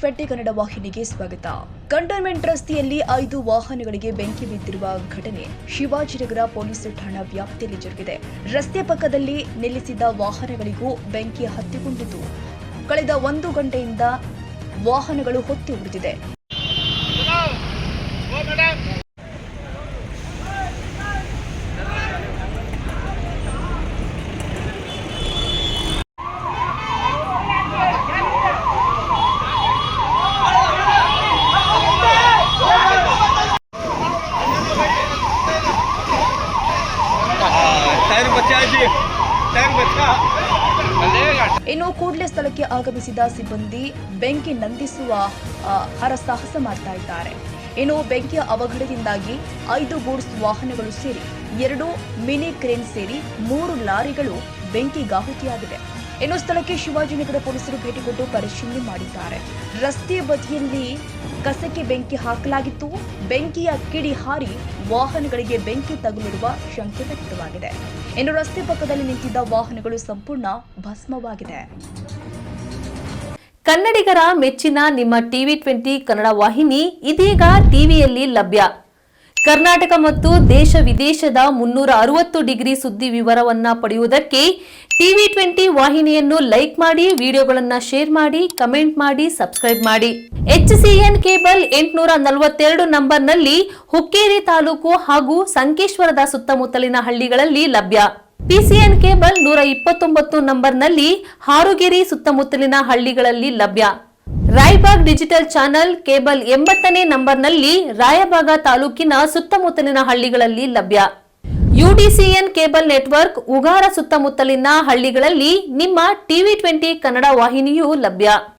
TV20 Kannada ವಾಹಿನಿಗೆ ಸ್ವಾಗತ. Cantonment ರಸ್ತೆಯಲ್ಲಿ 5 ವಾಹನಗಳಿಗೆ ಬೆಂಕಿ ಬಿದ್ದಿರುವ ಘಟನೆ ಶಿವಾಜಿನಗರ ಪೊಲೀಸ್ ಠಾಣಾ ವ್ಯಾಪ್ತಿಯಲ್ಲಿ ಜರುಗಿದೆ. ರಸ್ತೆ ಪಕ್ಕದಲ್ಲಿ ನಿಲ್ಲಿಸಿದ್ದ ವಾಹನಗಳಿಗೂ ಬೆಂಕಿ ಹತ್ತಿಕೊಂಡಿದ್ದು, ಕಳೆದ 1 ಗಂಟೆಯಿಂದ ವಾಹನಗಳು ಹೊತ್ತಿ ಉರಿದಿದೆ. ಇನ್ನು ಕೂಡಲೇ ಸ್ಥಳಕ್ಕೆ ಆಗಮಿಸಿದ ಸಿಬ್ಬಂದಿ ಬೆಂಕಿ ನಂದಿಸುವ ಹರಸಾಹಸ ಮಾಡ್ತಾ ಇದ್ದಾರೆ. ಇನ್ನು ಬೆಂಕಿಯ ಅವಘಡದಿಂದಾಗಿ 5 ಗೂಡ್ಸ್ ವಾಹನಗಳು ಸೇರಿ 2 ಮಿನಿ ಕ್ರೇನ್ ಸೇರಿ 3 ಲಾರಿಗಳು ಬೆಂಕಿಗಾಹುತಿಯಾಗಿದೆ. ಇನ್ನು ಸ್ಥಳಕ್ಕೆ ಶಿವಾಜಿನಗರ ಪೊಲೀಸರು ಭೇಟಿ ಕೊಟ್ಟು ಪರಿಶೀಲನೆ ಮಾಡಿದ್ದಾರೆ. ರಸ್ತೆ ಬದಿಯಲ್ಲಿ ಕಸಕ್ಕೆ ಬೆಂಕಿ ಹಾಕಲಾಗಿತ್ತು. ಬೆಂಕಿಯ ಕಿಡಿ ಹಾರಿ ವಾಹನಗಳಿಗೆ ಬೆಂಕಿ ತಗುಲಿರುವ ಶಂಕೆ ವ್ಯಕ್ತವಾಗಿದೆ. ಇನ್ನು ರಸ್ತೆ ಪಕ್ಕದಲ್ಲಿ ನಿಂತಿದ್ದ ವಾಹನಗಳು ಸಂಪೂರ್ಣ ಭಸ್ಮವಾಗಿದೆ. ಕನ್ನಡಿಗರ ಮೆಚ್ಚಿನ ನಿಮ್ಮ TV20 ಕನ್ನಡ ವಾಹಿನಿ ಇದೀಗ ಟಿವಿಯಲ್ಲಿ ಲಭ್ಯ. ಕರ್ನಾಟಕ ಮತ್ತು ದೇಶ ವಿದೇಶದ 360 ಡಿಗ್ರಿ ಸುದ್ದಿ ವಿವರವನ್ನ ಪಡೆಯುವುದಕ್ಕೆ TV20 ವಾಹಿನಿಯನ್ನು ಲೈಕ್ ಮಾಡಿ, ವಿಡಿಯೋಗಳನ್ನು ಶೇರ್ ಮಾಡಿ, ಕಮೆಂಟ್ ಮಾಡಿ, ಸಬ್ಸ್ಕ್ರೈಬ್ ಮಾಡಿ. HCN ಕೇಬಲ್ 842 ನಂಬರ್ನಲ್ಲಿ ಹುಕ್ಕೇರಿ ತಾಲೂಕು ಹಾಗೂ ಸಂಕೇಶ್ವರದ ಸುತ್ತಮುತ್ತಲಿನ ಹಳ್ಳಿಗಳಲ್ಲಿ ಲಭ್ಯ. PCN ಕೇಬಲ್ 129 ನಂಬರ್ನಲ್ಲಿ ಹಾರುಗೆರೆ ಸುತ್ತಮುತ್ತಲಿನ ಹಳ್ಳಿಗಳಲ್ಲಿ ಲಭ್ಯ. ರಾಯಬಾಗ್ ಡಿಜಿಟಲ್ ಚಾನೆಲ್ ಕೇಬಲ್ 80ನೇ ನಂಬರ್ನಲ್ಲಿ ರಾಯಬಾಗ ತಾಲೂಕಿನ ಸುತ್ತಮುತ್ತಲಿನ ಹಳ್ಳಿಗಳಲ್ಲಿ ಲಭ್ಯ. UDCN ಕೇಬಲ್ ನೆಟ್ವರ್ಕ್ ಉಗಾರ ಸುತ್ತಮುತ್ತಲಿನ ಹಳ್ಳಿಗಳಲ್ಲಿ ನಿಮ್ಮ TV20 ಕನ್ನಡ ವಾಹಿನಿಯೂ ಲಭ್ಯ.